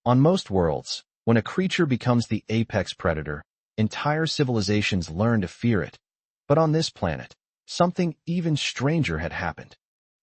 On most worlds, when a creature becomes the apex predator, entire civilizations learn to fear it. But on this planet, something even stranger had happened.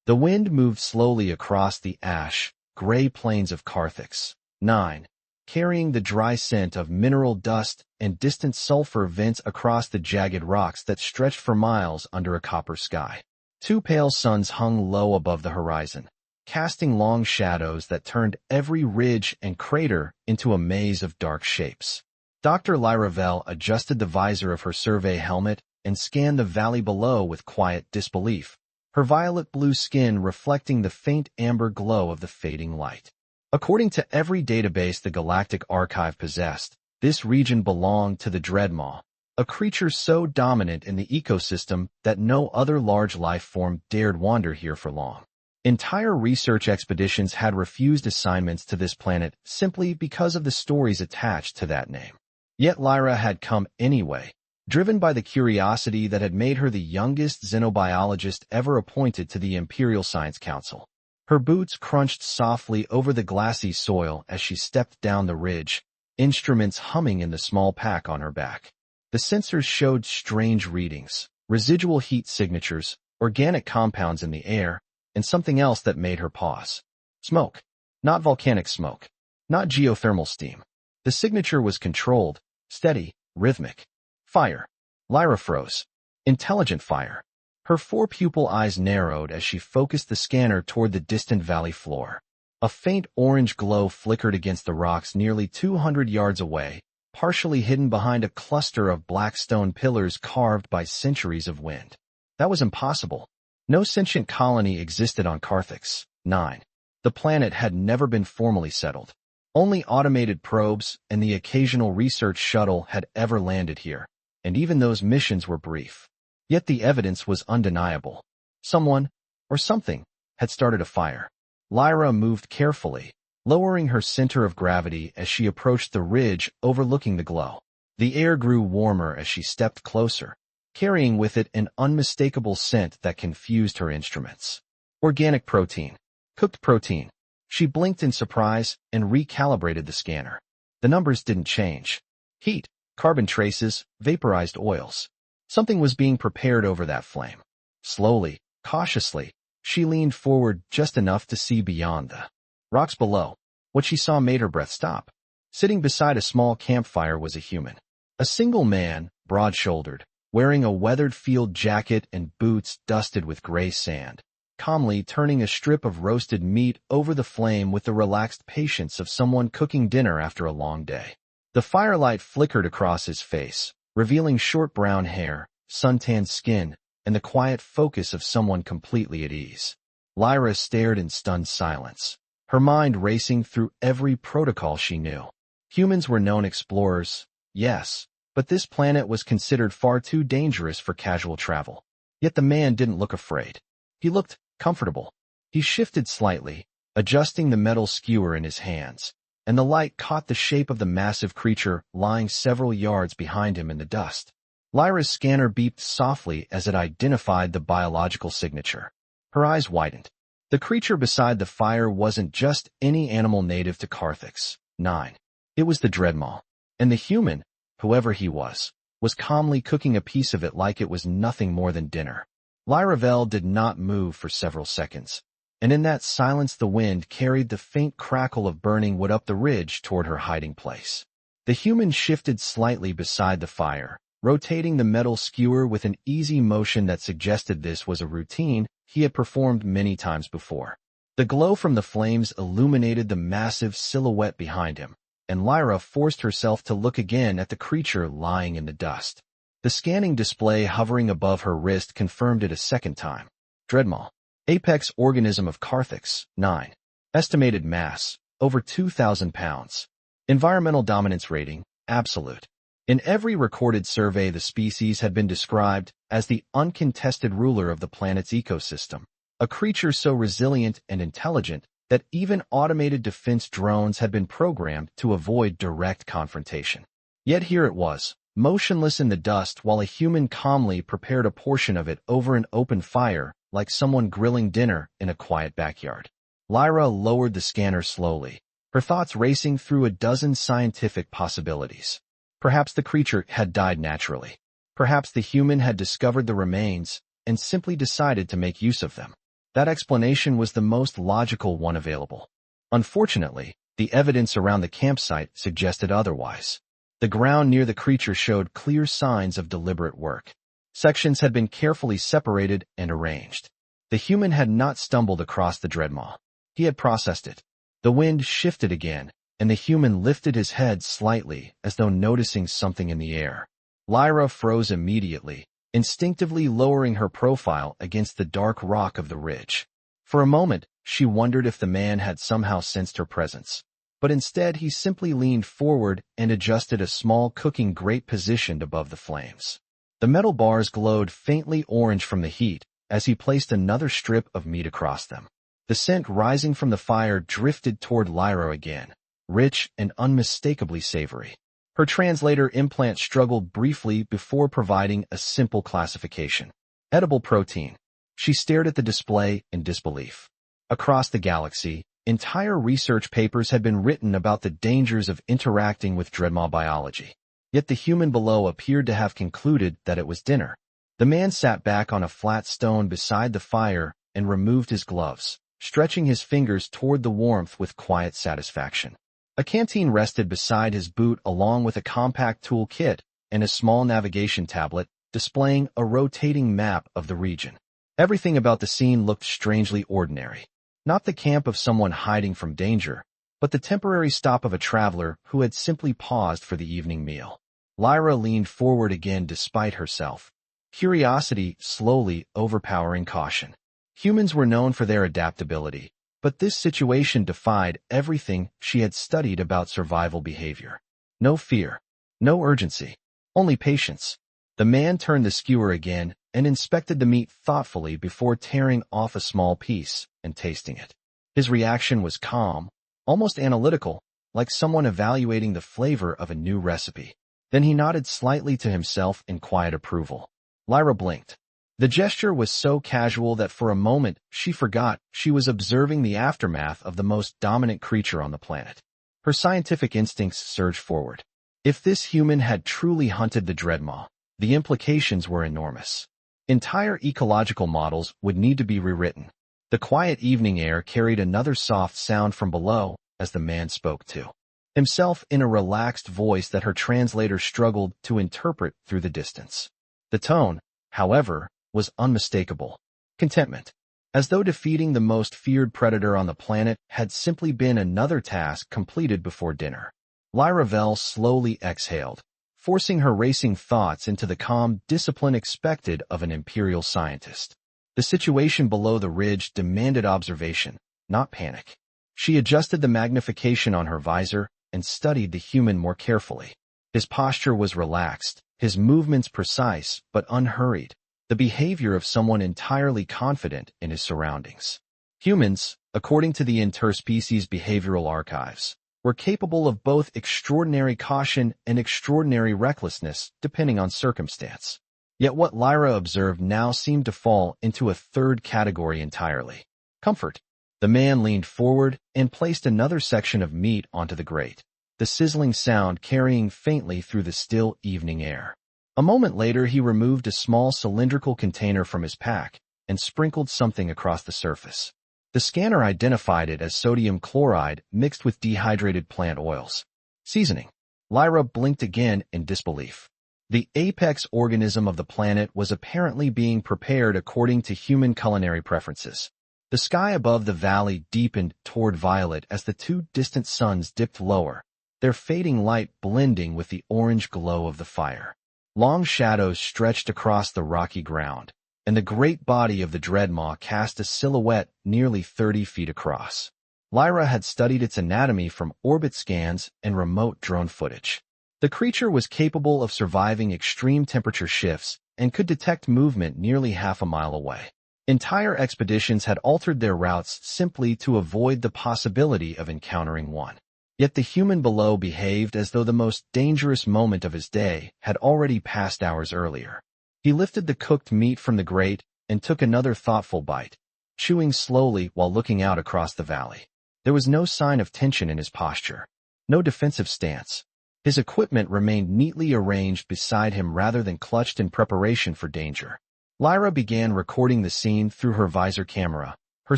The wind moved slowly across the ash, gray plains of Carthix. 9. Carrying the dry scent of mineral dust and distant sulfur vents across the jagged rocks that stretched for miles under a copper sky. Two pale suns hung low above the horizon, casting long shadows that turned every ridge and crater into a maze of dark shapes. Dr. Lyra Vell adjusted the visor of her survey helmet and scanned the valley below with quiet disbelief, her violet-blue skin reflecting the faint amber glow of the fading light. According to every database the Galactic Archive possessed, this region belonged to the Dreadmaw, a creature so dominant in the ecosystem that no other large life form dared wander here for long. Entire research expeditions had refused assignments to this planet simply because of the stories attached to that name. Yet Lyra had come anyway, driven by the curiosity that had made her the youngest xenobiologist ever appointed to the Imperial Science Council. Her boots crunched softly over the glassy soil as she stepped down the ridge, instruments humming in the small pack on her back. The sensors showed strange readings, residual heat signatures, organic compounds in the air, and something else that made her pause. Smoke. Not volcanic smoke. Not geothermal steam. The signature was controlled, steady, rhythmic. Fire. Lyra froze. Intelligent fire. Her four-pupil eyes narrowed as she focused the scanner toward the distant valley floor. A faint orange glow flickered against the rocks nearly 200 yards away, partially hidden behind a cluster of black stone pillars carved by centuries of wind. That was impossible. No sentient colony existed on Carthix. 9. The planet had never been formally settled. Only automated probes and the occasional research shuttle had ever landed here, and even those missions were brief. Yet the evidence was undeniable. Someone, or something, had started a fire. Lyra moved carefully, lowering her center of gravity as she approached the ridge overlooking the glow. The air grew warmer as she stepped closer, carrying with it an unmistakable scent that confused her instruments. Organic protein. Cooked protein. She blinked in surprise and recalibrated the scanner. The numbers didn't change. Heat, carbon traces, vaporized oils. Something was being prepared over that flame. Slowly, cautiously, she leaned forward just enough to see beyond the rocks below. What she saw made her breath stop. Sitting beside a small campfire was a human. A single man, broad-shouldered, wearing a weathered field jacket and boots dusted with gray sand, calmly turning a strip of roasted meat over the flame with the relaxed patience of someone cooking dinner after a long day. The firelight flickered across his face, revealing short brown hair, suntanned skin, and the quiet focus of someone completely at ease. Lyra stared in stunned silence, her mind racing through every protocol she knew. Humans were known explorers, yes, but this planet was considered far too dangerous for casual travel. Yet the man didn't look afraid. He looked comfortable. He shifted slightly, adjusting the metal skewer in his hands, and the light caught the shape of the massive creature lying several yards behind him in the dust. Lyra's scanner beeped softly as it identified the biological signature. Her eyes widened. The creature beside the fire wasn't just any animal native to Carthix. 9. It was the Dreadmaw. And the human, whoever he was calmly cooking a piece of it like it was nothing more than dinner. Lyra Vell did not move for several seconds, and in that silence the wind carried the faint crackle of burning wood up the ridge toward her hiding place. The human shifted slightly beside the fire, rotating the metal skewer with an easy motion that suggested this was a routine he had performed many times before. The glow from the flames illuminated the massive silhouette behind him, and Lyra forced herself to look again at the creature lying in the dust. The scanning display hovering above her wrist confirmed it a second time. Dreadmaw. Apex organism of Carthix. 9. Estimated mass, over 2,000 pounds. Environmental dominance rating, absolute. In every recorded survey the species had been described as the uncontested ruler of the planet's ecosystem, a creature so resilient and intelligent that even automated defense drones had been programmed to avoid direct confrontation. Yet here it was, motionless in the dust while a human calmly prepared a portion of it over an open fire like someone grilling dinner in a quiet backyard. Lyra lowered the scanner slowly, her thoughts racing through a dozen scientific possibilities. Perhaps the creature had died naturally. Perhaps the human had discovered the remains and simply decided to make use of them. That explanation was the most logical one available. Unfortunately, the evidence around the campsite suggested otherwise. The ground near the creature showed clear signs of deliberate work. Sections had been carefully separated and arranged. The human had not stumbled across the dreadmaw. He had processed it. The wind shifted again, and the human lifted his head slightly as though noticing something in the air. Lyra froze immediately, instinctively lowering her profile against the dark rock of the ridge. For a moment, she wondered if the man had somehow sensed her presence. But instead he simply leaned forward and adjusted a small cooking grate positioned above the flames. The metal bars glowed faintly orange from the heat as he placed another strip of meat across them. The scent rising from the fire drifted toward Lyra again, rich and unmistakably savory. Her translator implant struggled briefly before providing a simple classification. Edible protein. She stared at the display in disbelief. Across the galaxy, entire research papers had been written about the dangers of interacting with dreadmaw biology. Yet the human below appeared to have concluded that it was dinner. The man sat back on a flat stone beside the fire and removed his gloves, stretching his fingers toward the warmth with quiet satisfaction. A canteen rested beside his boot along with a compact tool kit and a small navigation tablet displaying a rotating map of the region. Everything about the scene looked strangely ordinary. Not the camp of someone hiding from danger, but the temporary stop of a traveler who had simply paused for the evening meal. Lyra leaned forward again despite herself, curiosity slowly overpowering caution. Humans were known for their adaptability, but this situation defied everything she had studied about survival behavior. No fear, no urgency, only patience. The man turned the skewer again and inspected the meat thoughtfully before tearing off a small piece and tasting it. His reaction was calm, almost analytical, like someone evaluating the flavor of a new recipe. Then he nodded slightly to himself in quiet approval. Lyra blinked. The gesture was so casual that for a moment she forgot she was observing the aftermath of the most dominant creature on the planet. Her scientific instincts surged forward. If this human had truly hunted the dreadmaw, the implications were enormous. Entire ecological models would need to be rewritten. The quiet evening air carried another soft sound from below as the man spoke to himself in a relaxed voice that her translator struggled to interpret through the distance. The tone, however, was unmistakable. Contentment. As though defeating the most feared predator on the planet had simply been another task completed before dinner. Lyra Vell slowly exhaled, forcing her racing thoughts into the calm discipline expected of an imperial scientist. The situation below the ridge demanded observation, not panic. She adjusted the magnification on her visor and studied the human more carefully. His posture was relaxed, his movements precise but unhurried, the behavior of someone entirely confident in his surroundings. Humans, according to the Interspecies Behavioral Archives, were capable of both extraordinary caution and extraordinary recklessness depending on circumstance. Yet what Lyra observed now seemed to fall into a third category entirely. Comfort. The man leaned forward and placed another section of meat onto the grate, the sizzling sound carrying faintly through the still evening air. A moment later he removed a small cylindrical container from his pack and sprinkled something across the surface. The scanner identified it as sodium chloride mixed with dehydrated plant oils. Seasoning. Lyra blinked again in disbelief. The apex organism of the planet was apparently being prepared according to human culinary preferences. The sky above the valley deepened toward violet as the two distant suns dipped lower, their fading light blending with the orange glow of the fire. Long shadows stretched across the rocky ground, and the great body of the dreadmaw cast a silhouette nearly 30 feet across. Lyra had studied its anatomy from orbit scans and remote drone footage. The creature was capable of surviving extreme temperature shifts and could detect movement nearly half a mile away. Entire expeditions had altered their routes simply to avoid the possibility of encountering one. Yet the human below behaved as though the most dangerous moment of his day had already passed hours earlier. He lifted the cooked meat from the grate and took another thoughtful bite, chewing slowly while looking out across the valley. There was no sign of tension in his posture, no defensive stance. His equipment remained neatly arranged beside him rather than clutched in preparation for danger. Lyra began recording the scene through her visor camera, her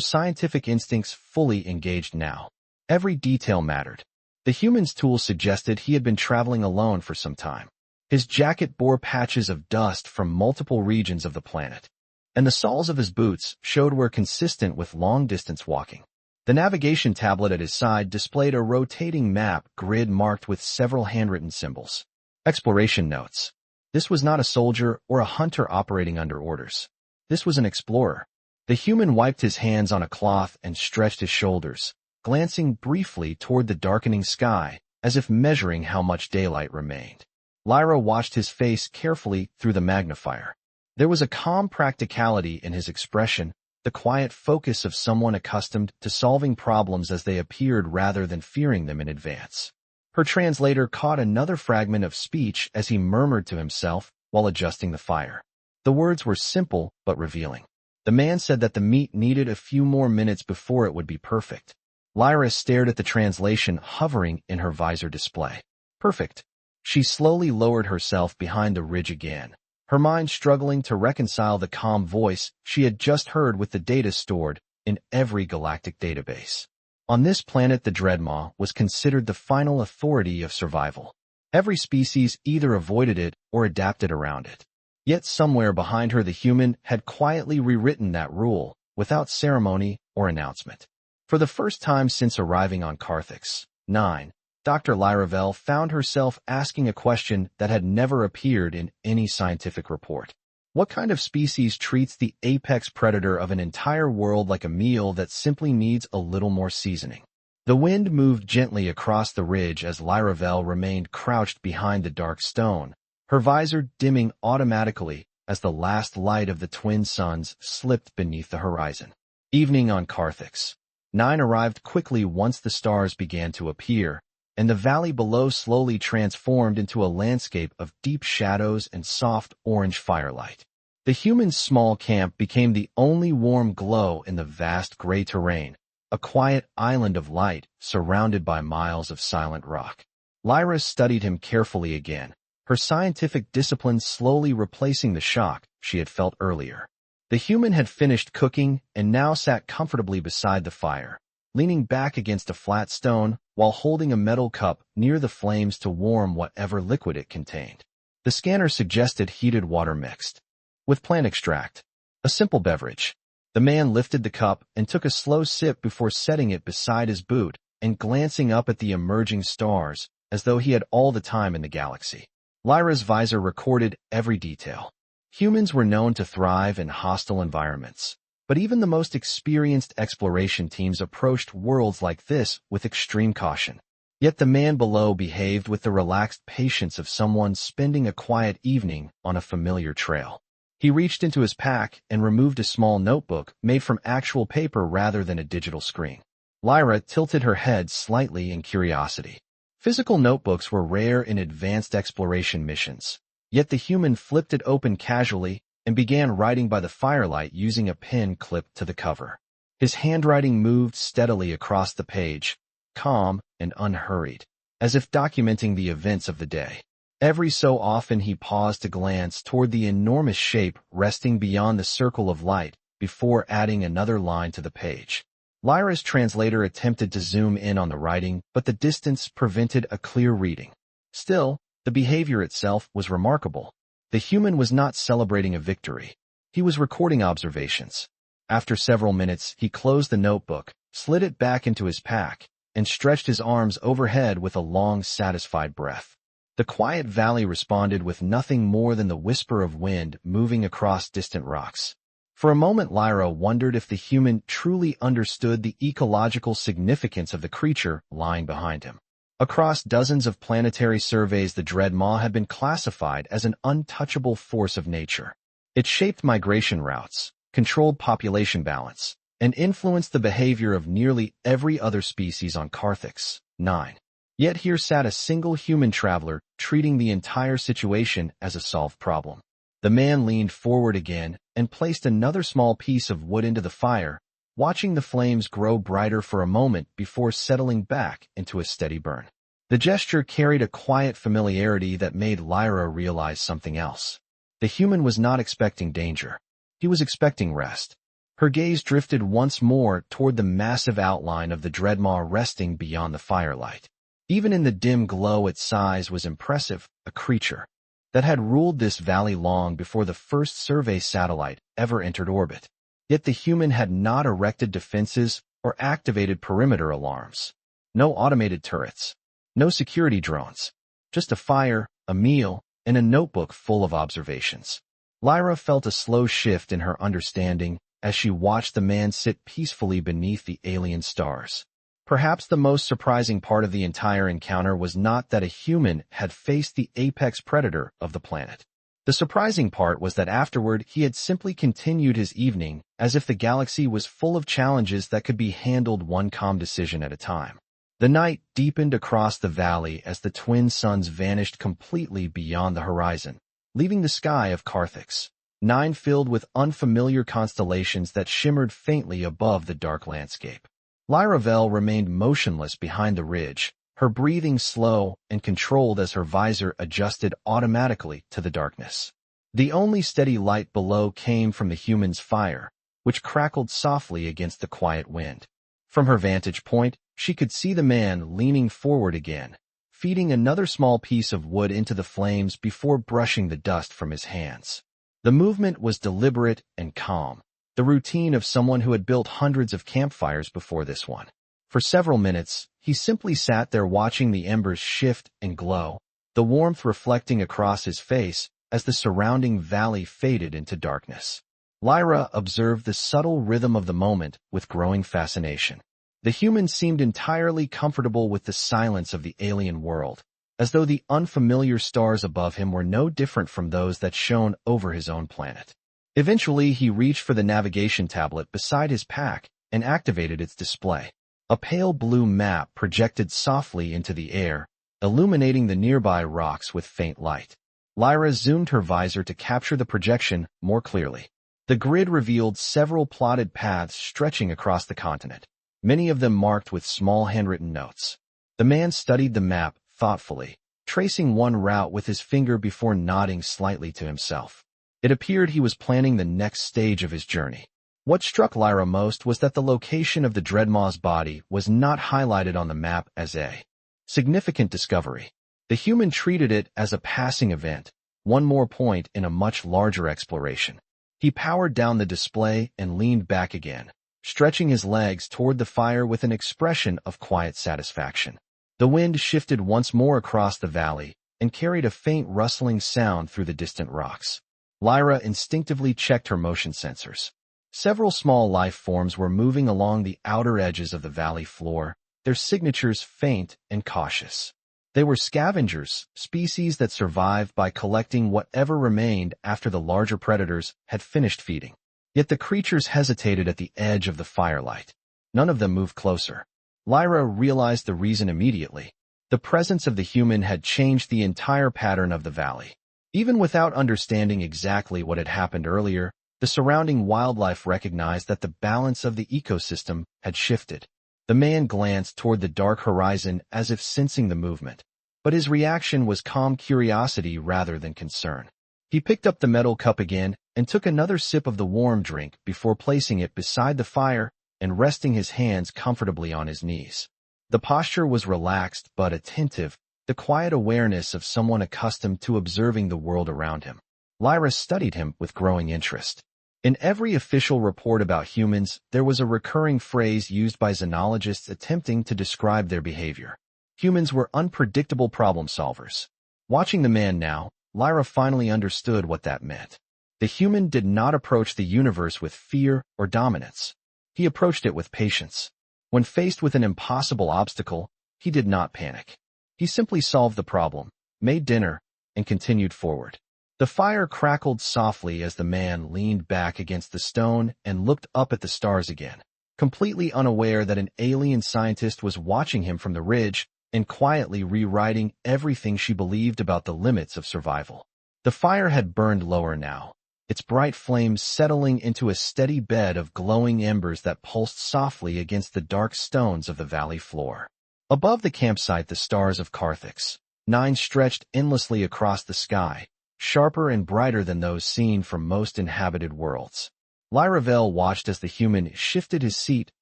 scientific instincts fully engaged now. Every detail mattered. The human's tool suggested he had been traveling alone for some time. His jacket bore patches of dust from multiple regions of the planet, and the soles of his boots showed were consistent with long-distance walking. The navigation tablet at his side displayed a rotating map grid marked with several handwritten symbols. Exploration notes. This was not a soldier or a hunter operating under orders. This was an explorer. The human wiped his hands on a cloth and stretched his shoulders, glancing briefly toward the darkening sky, as if measuring how much daylight remained. Lyra watched his face carefully through the magnifier. There was a calm practicality in his expression, the quiet focus of someone accustomed to solving problems as they appeared rather than fearing them in advance. Her translator caught another fragment of speech as he murmured to himself while adjusting the fire. The words were simple but revealing. The man said that the meat needed a few more minutes before it would be perfect. Lyra stared at the translation hovering in her visor display. Perfect. She slowly lowered herself behind the ridge again, her mind struggling to reconcile the calm voice she had just heard with the data stored in every galactic database. On this planet, the Dreadmaw was considered the final authority of survival. Every species either avoided it or adapted around it. Yet somewhere behind her, the human had quietly rewritten that rule, without ceremony or announcement. For the first time since arriving on Carthix 9, Dr. Lyravel found herself asking a question that had never appeared in any scientific report. What kind of species treats the apex predator of an entire world like a meal that simply needs a little more seasoning? The wind moved gently across the ridge as Lyravel remained crouched behind the dark stone, her visor dimming automatically as the last light of the twin suns slipped beneath the horizon. Evening on Carthix 9 arrived quickly once the stars began to appear, and the valley below slowly transformed into a landscape of deep shadows and soft orange firelight. The human's small camp became the only warm glow in the vast gray terrain, a quiet island of light surrounded by miles of silent rock. Lyra studied him carefully again, her scientific discipline slowly replacing the shock she had felt earlier. The human had finished cooking and now sat comfortably beside the fire, leaning back against a flat stone while holding a metal cup near the flames to warm whatever liquid it contained. The scanner suggested heated water mixed with plant extract, a simple beverage. The man lifted the cup and took a slow sip before setting it beside his boot and glancing up at the emerging stars as though he had all the time in the galaxy. Lyra's visor recorded every detail. Humans were known to thrive in hostile environments, but even the most experienced exploration teams approached worlds like this with extreme caution. Yet the man below behaved with the relaxed patience of someone spending a quiet evening on a familiar trail. He reached into his pack and removed a small notebook made from actual paper rather than a digital screen. Lyra tilted her head slightly in curiosity. Physical notebooks were rare in advanced exploration missions, yet the human flipped it open casually and began writing by the firelight using a pen clipped to the cover. His handwriting moved steadily across the page, calm and unhurried, as if documenting the events of the day. Every so often he paused to glance toward the enormous shape resting beyond the circle of light before adding another line to the page. Lyra's translator attempted to zoom in on the writing, but the distance prevented a clear reading. Still, the behavior itself was remarkable. The human was not celebrating a victory. He was recording observations. After several minutes, he closed the notebook, slid it back into his pack, and stretched his arms overhead with a long, satisfied breath. The quiet valley responded with nothing more than the whisper of wind moving across distant rocks. For a moment, Lyra wondered if the human truly understood the ecological significance of the creature lying behind him. Across dozens of planetary surveys, the Dreadmaw had been classified as an untouchable force of nature. It shaped migration routes, controlled population balance, and influenced the behavior of nearly every other species on Carthix 9. Yet here sat a single human traveler treating the entire situation as a solved problem. The man leaned forward again and placed another small piece of wood into the fire, watching the flames grow brighter for a moment before settling back into a steady burn. The gesture carried a quiet familiarity that made Lyra realize something else. The human was not expecting danger. He was expecting rest. Her gaze drifted once more toward the massive outline of the Dreadmaw resting beyond the firelight. Even in the dim glow, its size was impressive, a creature that had ruled this valley long before the first survey satellite ever entered orbit. Yet the human had not erected defenses or activated perimeter alarms. No automated turrets. No security drones. Just a fire, a meal, and a notebook full of observations. Lyra felt a slow shift in her understanding as she watched the man sit peacefully beneath the alien stars. Perhaps the most surprising part of the entire encounter was not that a human had faced the apex predator of the planet. The surprising part was that afterward he had simply continued his evening as if the galaxy was full of challenges that could be handled one calm decision at a time. The night deepened across the valley as the twin suns vanished completely beyond the horizon, leaving the sky of Carthix, 9 filled with unfamiliar constellations that shimmered faintly above the dark landscape. Lyra Vell remained motionless behind the ridge, her breathing slow and controlled as her visor adjusted automatically to the darkness. The only steady light below came from the human's fire, which crackled softly against the quiet wind. From her vantage point, she could see the man leaning forward again, feeding another small piece of wood into the flames before brushing the dust from his hands. The movement was deliberate and calm, the routine of someone who had built hundreds of campfires before this one. For several minutes, he simply sat there watching the embers shift and glow, the warmth reflecting across his face as the surrounding valley faded into darkness. Lyra observed the subtle rhythm of the moment with growing fascination. The human seemed entirely comfortable with the silence of the alien world, as though the unfamiliar stars above him were no different from those that shone over his own planet. Eventually, he reached for the navigation tablet beside his pack and activated its display. A pale blue map projected softly into the air, illuminating the nearby rocks with faint light. Lyra zoomed her visor to capture the projection more clearly. The grid revealed several plotted paths stretching across the continent, many of them marked with small handwritten notes. The man studied the map thoughtfully, tracing one route with his finger before nodding slightly to himself. It appeared he was planning the next stage of his journey. What struck Lyra most was that the location of the Dreadmaw's body was not highlighted on the map as a significant discovery. The human treated it as a passing event, one more point in a much larger exploration. He powered down the display and leaned back again, stretching his legs toward the fire with an expression of quiet satisfaction. The wind shifted once more across the valley and carried a faint rustling sound through the distant rocks. Lyra instinctively checked her motion sensors. Several small life forms were moving along the outer edges of the valley floor, their signatures faint and cautious. They were scavengers, species that survived by collecting whatever remained after the larger predators had finished feeding. Yet the creatures hesitated at the edge of the firelight. None of them moved closer. Lyra realized the reason immediately. The presence of the human had changed the entire pattern of the valley. Even without understanding exactly what had happened earlier, the surrounding wildlife recognized that the balance of the ecosystem had shifted. The man glanced toward the dark horizon as if sensing the movement, but his reaction was calm curiosity rather than concern. He picked up the metal cup again and took another sip of the warm drink before placing it beside the fire and resting his hands comfortably on his knees. The posture was relaxed but attentive, the quiet awareness of someone accustomed to observing the world around him. Lyra studied him with growing interest. In every official report about humans, there was a recurring phrase used by xenologists attempting to describe their behavior. Humans were unpredictable problem solvers. Watching the man now, Lyra finally understood what that meant. The human did not approach the universe with fear or dominance. He approached it with patience. When faced with an impossible obstacle, he did not panic. He simply solved the problem, made dinner, and continued forward. The fire crackled softly as the man leaned back against the stone and looked up at the stars again, completely unaware that an alien scientist was watching him from the ridge and quietly rewriting everything she believed about the limits of survival. The fire had burned lower now, its bright flames settling into a steady bed of glowing embers that pulsed softly against the dark stones of the valley floor. Above the campsite, the stars of Carthix, 9 stretched endlessly across the sky, sharper and brighter than those seen from most inhabited worlds. Lyravel watched as the human shifted his seat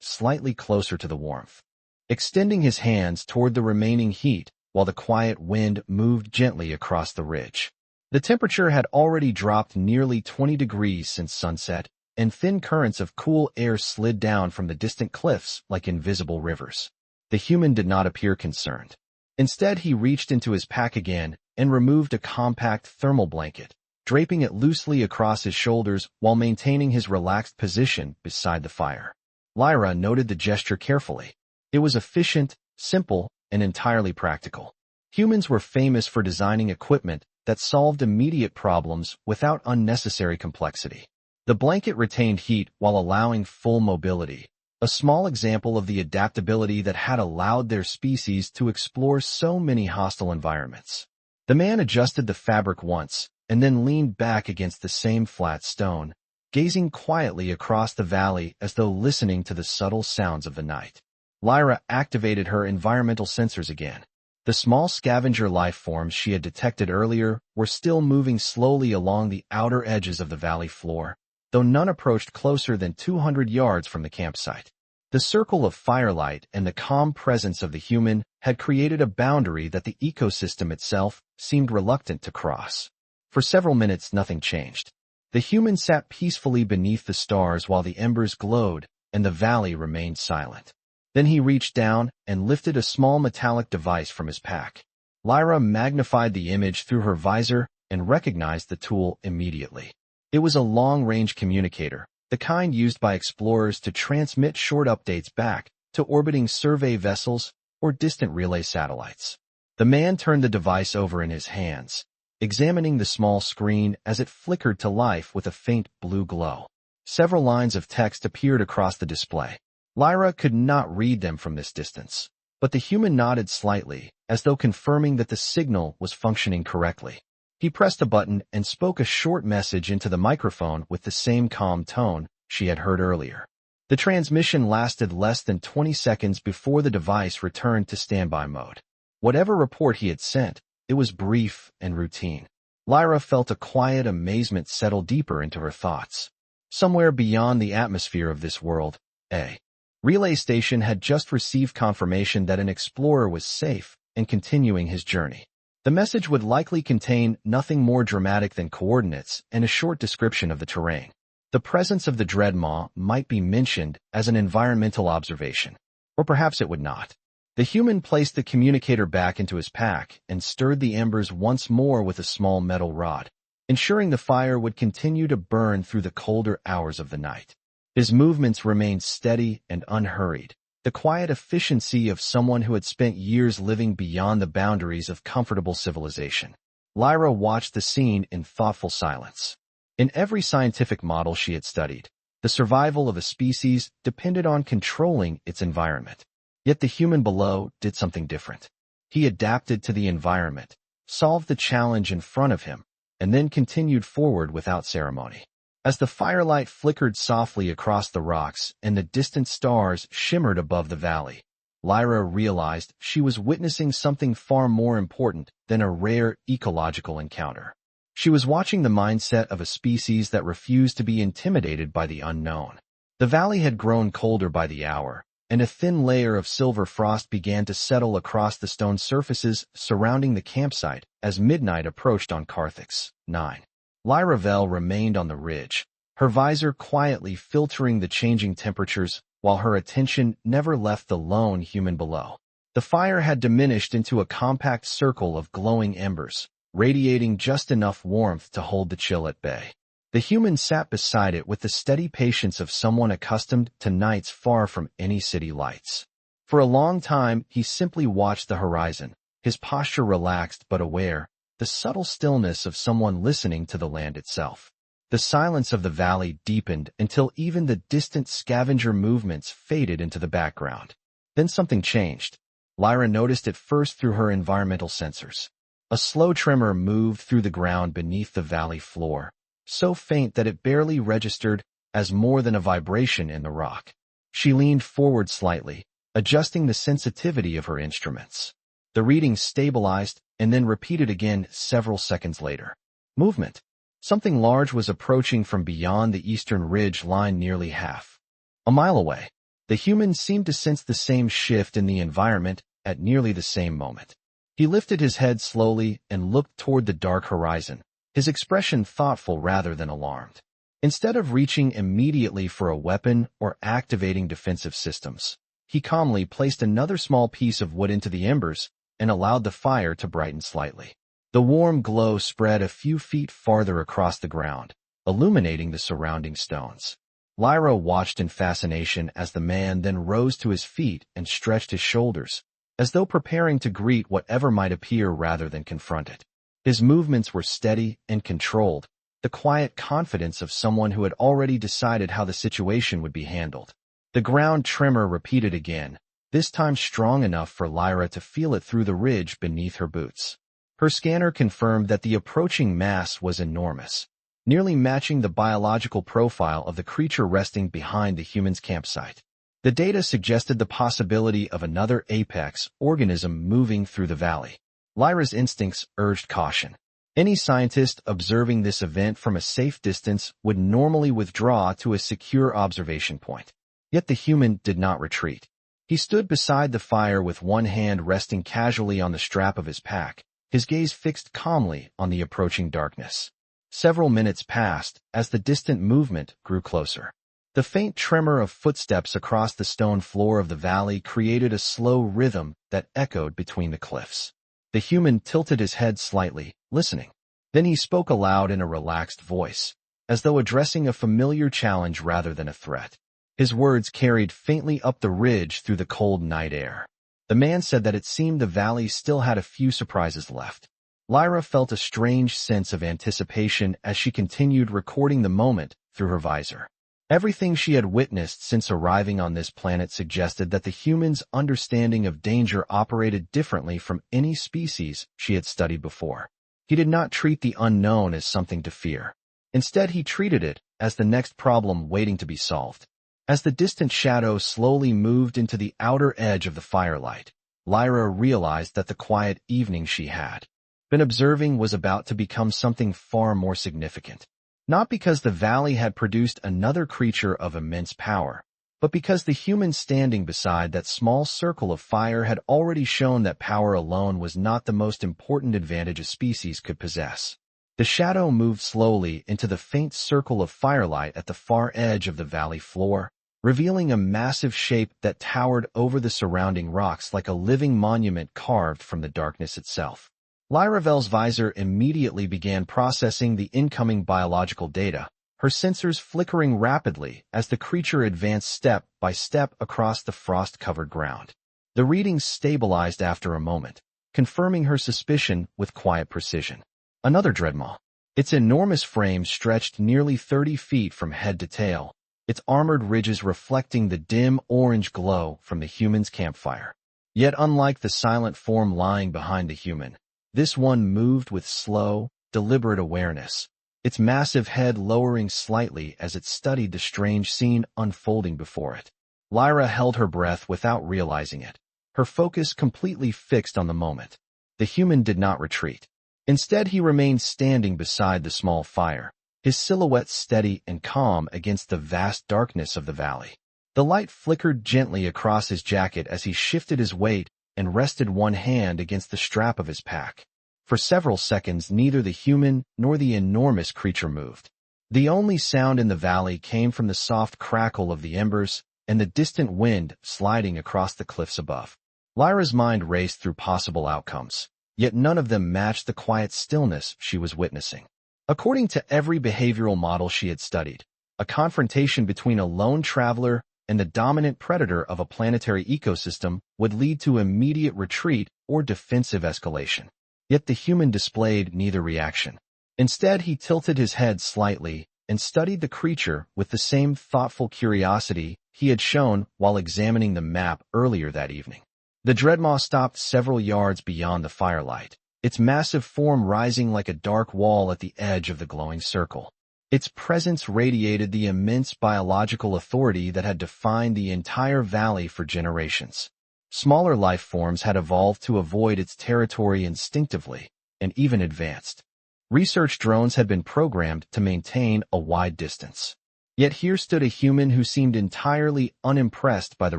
slightly closer to the warmth, extending his hands toward the remaining heat while the quiet wind moved gently across the ridge. The temperature had already dropped nearly 20 degrees since sunset, and thin currents of cool air slid down from the distant cliffs like invisible rivers. The human did not appear concerned. Instead, he reached into his pack again and removed a compact thermal blanket, draping it loosely across his shoulders while maintaining his relaxed position beside the fire. Lyra noted the gesture carefully. It was efficient, simple, and entirely practical. Humans were famous for designing equipment that solved immediate problems without unnecessary complexity. The blanket retained heat while allowing full mobility, a small example of the adaptability that had allowed their species to explore so many hostile environments. The man adjusted the fabric once, and then leaned back against the same flat stone, gazing quietly across the valley as though listening to the subtle sounds of the night. Lyra activated her environmental sensors again. The small scavenger life forms she had detected earlier were still moving slowly along the outer edges of the valley floor, though none approached closer than 200 yards from the campsite. The circle of firelight and the calm presence of the human had created a boundary that the ecosystem itself seemed reluctant to cross. For several minutes, nothing changed. The human sat peacefully beneath the stars while the embers glowed and the valley remained silent. Then he reached down and lifted a small metallic device from his pack. Lyra magnified the image through her visor and recognized the tool immediately. It was a long-range communicator, the kind used by explorers to transmit short updates back to orbiting survey vessels or distant relay satellites. The man turned the device over in his hands, examining the small screen as it flickered to life with a faint blue glow. Several lines of text appeared across the display. Lyra could not read them from this distance, but the human nodded slightly, as though confirming that the signal was functioning correctly. He pressed a button and spoke a short message into the microphone with the same calm tone she had heard earlier. The transmission lasted less than 20 seconds before the device returned to standby mode. Whatever report he had sent, it was brief and routine. Lyra felt a quiet amazement settle deeper into her thoughts. Somewhere beyond the atmosphere of this world, a relay station had just received confirmation that an explorer was safe and continuing his journey. The message would likely contain nothing more dramatic than coordinates and a short description of the terrain. The presence of the Dreadmaw might be mentioned as an environmental observation, or perhaps it would not. The human placed the communicator back into his pack and stirred the embers once more with a small metal rod, ensuring the fire would continue to burn through the colder hours of the night. His movements remained steady and unhurried, the quiet efficiency of someone who had spent years living beyond the boundaries of comfortable civilization. Lyra watched the scene in thoughtful silence. In every scientific model she had studied, the survival of a species depended on controlling its environment. Yet the human below did something different. He adapted to the environment, solved the challenge in front of him, and then continued forward without ceremony. As the firelight flickered softly across the rocks and the distant stars shimmered above the valley, Lyra realized she was witnessing something far more important than a rare ecological encounter. She was watching the mindset of a species that refused to be intimidated by the unknown. The valley had grown colder by the hour, and a thin layer of silver frost began to settle across the stone surfaces surrounding the campsite as midnight approached on Carthix, 9. Lyravel remained on the ridge, her visor quietly filtering the changing temperatures while her attention never left the lone human below. The fire had diminished into a compact circle of glowing embers, radiating just enough warmth to hold the chill at bay. The human sat beside it with the steady patience of someone accustomed to nights far from any city lights. For a long time, he simply watched the horizon, his posture relaxed but aware, the subtle stillness of someone listening to the land itself. The silence of the valley deepened until even the distant scavenger movements faded into the background. Then something changed. Lyra noticed it first through her environmental sensors. A slow tremor moved through the ground beneath the valley floor, so faint that it barely registered as more than a vibration in the rock. She leaned forward slightly, adjusting the sensitivity of her instruments. The reading stabilized and then repeated again several seconds later. Movement. Something large was approaching from beyond the eastern ridge line nearly half a mile away. The human seemed to sense the same shift in the environment at nearly the same moment. He lifted his head slowly and looked toward the dark horizon, his expression thoughtful rather than alarmed. Instead of reaching immediately for a weapon or activating defensive systems, he calmly placed another small piece of wood into the embers and allowed the fire to brighten slightly. The warm glow spread a few feet farther across the ground, illuminating the surrounding stones. Lyra watched in fascination as the man then rose to his feet and stretched his shoulders, as though preparing to greet whatever might appear rather than confront it. His movements were steady and controlled, the quiet confidence of someone who had already decided how the situation would be handled. The ground tremor repeated again, this time strong enough for Lyra to feel it through the ridge beneath her boots. Her scanner confirmed that the approaching mass was enormous, nearly matching the biological profile of the creature resting behind the human's campsite. The data suggested the possibility of another apex organism moving through the valley. Lyra's instincts urged caution. Any scientist observing this event from a safe distance would normally withdraw to a secure observation point. Yet the human did not retreat. He stood beside the fire with one hand resting casually on the strap of his pack, his gaze fixed calmly on the approaching darkness. Several minutes passed as the distant movement grew closer. The faint tremor of footsteps across the stone floor of the valley created a slow rhythm that echoed between the cliffs. The human tilted his head slightly, listening. Then he spoke aloud in a relaxed voice, as though addressing a familiar challenge rather than a threat. His words carried faintly up the ridge through the cold night air. The man said that it seemed the valley still had a few surprises left. Lyra felt a strange sense of anticipation as she continued recording the moment through her visor. Everything she had witnessed since arriving on this planet suggested that the human's understanding of danger operated differently from any species she had studied before. He did not treat the unknown as something to fear. Instead, he treated it as the next problem waiting to be solved. As the distant shadow slowly moved into the outer edge of the firelight, Lyra realized that the quiet evening she had been observing was about to become something far more significant. Not because the valley had produced another creature of immense power, but because the human standing beside that small circle of fire had already shown that power alone was not the most important advantage a species could possess. The shadow moved slowly into the faint circle of firelight at the far edge of the valley floor, revealing a massive shape that towered over the surrounding rocks like a living monument carved from the darkness itself. Lyravel's visor immediately began processing the incoming biological data, her sensors flickering rapidly as the creature advanced step by step across the frost-covered ground. The readings stabilized after a moment, confirming her suspicion with quiet precision. Another dreadmaw. Its enormous frame stretched nearly 30 feet from head to tail, its armored ridges reflecting the dim orange glow from the human's campfire. Yet unlike the silent form lying behind the human, this one moved with slow, deliberate awareness, its massive head lowering slightly as it studied the strange scene unfolding before it. Lyra held her breath without realizing it, her focus completely fixed on the moment. The human did not retreat. Instead, he remained standing beside the small fire, his silhouette steady and calm against the vast darkness of the valley. The light flickered gently across his jacket as he shifted his weight and rested one hand against the strap of his pack. For several seconds, neither the human nor the enormous creature moved. The only sound in the valley came from the soft crackle of the embers and the distant wind sliding across the cliffs above. Lyra's mind raced through possible outcomes, yet none of them matched the quiet stillness she was witnessing. According to every behavioral model she had studied, a confrontation between a lone traveler and the dominant predator of a planetary ecosystem would lead to immediate retreat or defensive escalation. Yet the human displayed neither reaction. Instead, he tilted his head slightly and studied the creature with the same thoughtful curiosity he had shown while examining the map earlier that evening. The dreadmaw stopped several yards beyond the firelight, its massive form rising like a dark wall at the edge of the glowing circle. Its presence radiated the immense biological authority that had defined the entire valley for generations. Smaller life forms had evolved to avoid its territory instinctively, and even advanced. Research drones had been programmed to maintain a wide distance. Yet here stood a human who seemed entirely unimpressed by the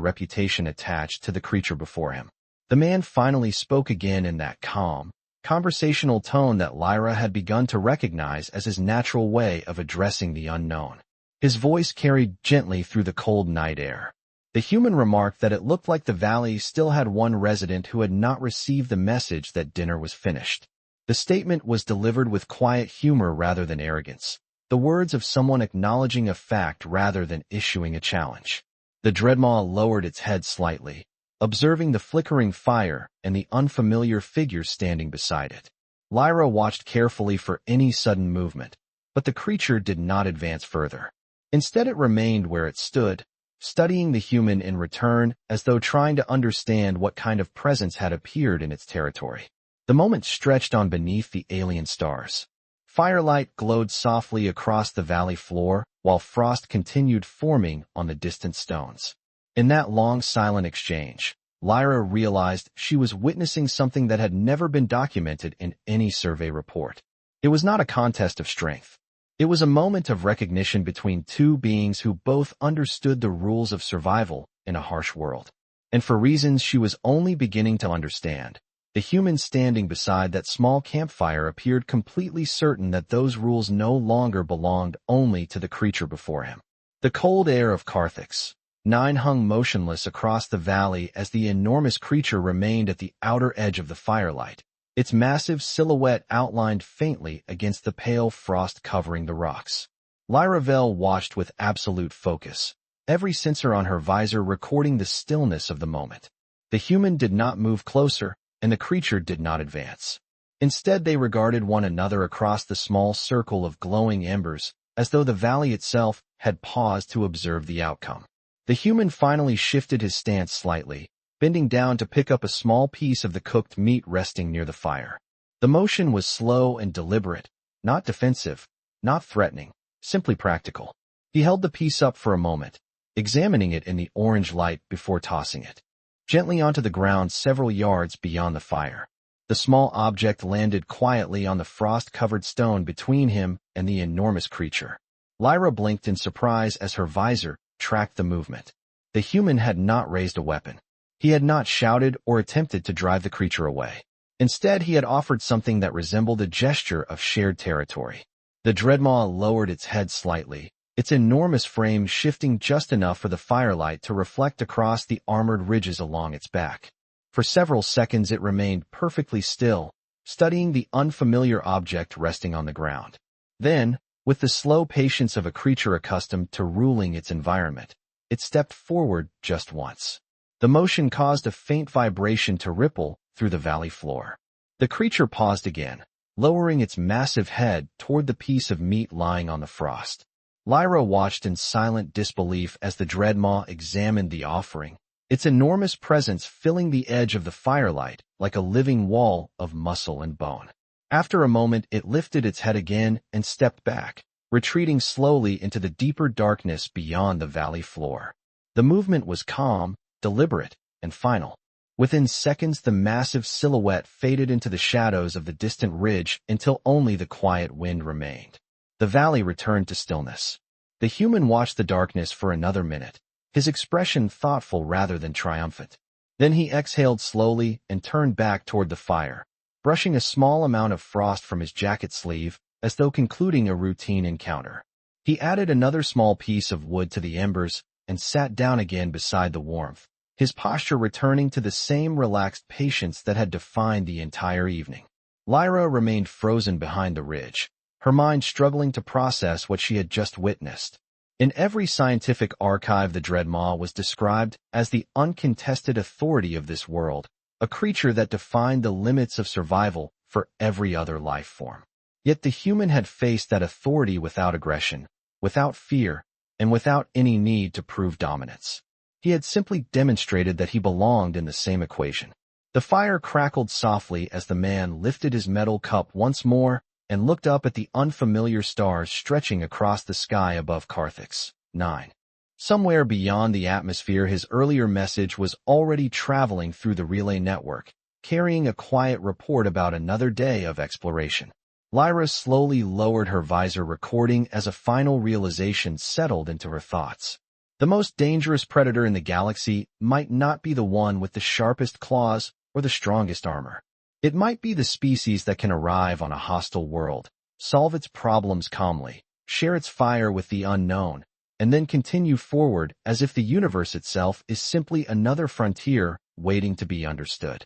reputation attached to the creature before him. The man finally spoke again in that calm, conversational tone that Lyra had begun to recognize as his natural way of addressing the unknown. His voice carried gently through the cold night air. The human remarked that it looked like the valley still had one resident who had not received the message that dinner was finished. The statement was delivered with quiet humor rather than arrogance, the words of someone acknowledging a fact rather than issuing a challenge. The Dreadmaw lowered its head slightly, observing the flickering fire and the unfamiliar figure standing beside it. Lyra watched carefully for any sudden movement, but the creature did not advance further. Instead, it remained where it stood, studying the human in return as though trying to understand what kind of presence had appeared in its territory. The moment stretched on beneath the alien stars. Firelight glowed softly across the valley floor, while frost continued forming on the distant stones. In that long, silent exchange, Lyra realized she was witnessing something that had never been documented in any survey report. It was not a contest of strength. It was a moment of recognition between two beings who both understood the rules of survival in a harsh world. And for reasons she was only beginning to understand, the human standing beside that small campfire appeared completely certain that those rules no longer belonged only to the creature before him. The cold air of Carthix 9 hung motionless across the valley as the enormous creature remained at the outer edge of the firelight, its massive silhouette outlined faintly against the pale frost covering the rocks. Lyra Vell watched with absolute focus, every sensor on her visor recording the stillness of the moment. The human did not move closer, and the creature did not advance. Instead, they regarded one another across the small circle of glowing embers, as though the valley itself had paused to observe the outcome. The human finally shifted his stance slightly, bending down to pick up a small piece of the cooked meat resting near the fire. The motion was slow and deliberate, not defensive, not threatening, simply practical. He held the piece up for a moment, examining it in the orange light before tossing it gently onto the ground several yards beyond the fire. The small object landed quietly on the frost-covered stone between him and the enormous creature. Lyra blinked in surprise as her visor tracked the movement. The human had not raised a weapon. He had not shouted or attempted to drive the creature away. Instead, he had offered something that resembled a gesture of shared territory. The Dreadmaw lowered its head slightly, its enormous frame shifting just enough for the firelight to reflect across the armored ridges along its back. For several seconds it remained perfectly still, studying the unfamiliar object resting on the ground. Then, with the slow patience of a creature accustomed to ruling its environment, it stepped forward just once. The motion caused a faint vibration to ripple through the valley floor. The creature paused again, lowering its massive head toward the piece of meat lying on the frost. Lyra watched in silent disbelief as the Dreadmaw examined the offering, its enormous presence filling the edge of the firelight like a living wall of muscle and bone. After a moment, it lifted its head again and stepped back, retreating slowly into the deeper darkness beyond the valley floor. The movement was calm, deliberate, and final. Within seconds, the massive silhouette faded into the shadows of the distant ridge until only the quiet wind remained. The valley returned to stillness. The human watched the darkness for another minute, his expression thoughtful rather than triumphant. Then he exhaled slowly and turned back toward the fire, brushing a small amount of frost from his jacket sleeve as though concluding a routine encounter. He added another small piece of wood to the embers and sat down again beside the warmth, his posture returning to the same relaxed patience that had defined the entire evening. Lyra remained frozen behind the ridge, her mind struggling to process what she had just witnessed. In every scientific archive, the Dreadmaw was described as the uncontested authority of this world, a creature that defined the limits of survival for every other life form. Yet the human had faced that authority without aggression, without fear, and without any need to prove dominance. He had simply demonstrated that he belonged in the same equation. The fire crackled softly as the man lifted his metal cup once more, and looked up at the unfamiliar stars stretching across the sky above Carthix. 9. Somewhere beyond the atmosphere, his earlier message was already traveling through the relay network, carrying a quiet report about another day of exploration. Lyra slowly lowered her visor, recording as a final realization settled into her thoughts. The most dangerous predator in the galaxy might not be the one with the sharpest claws or the strongest armor. It might be the species that can arrive on a hostile world, solve its problems calmly, share its fire with the unknown, and then continue forward as if the universe itself is simply another frontier waiting to be understood.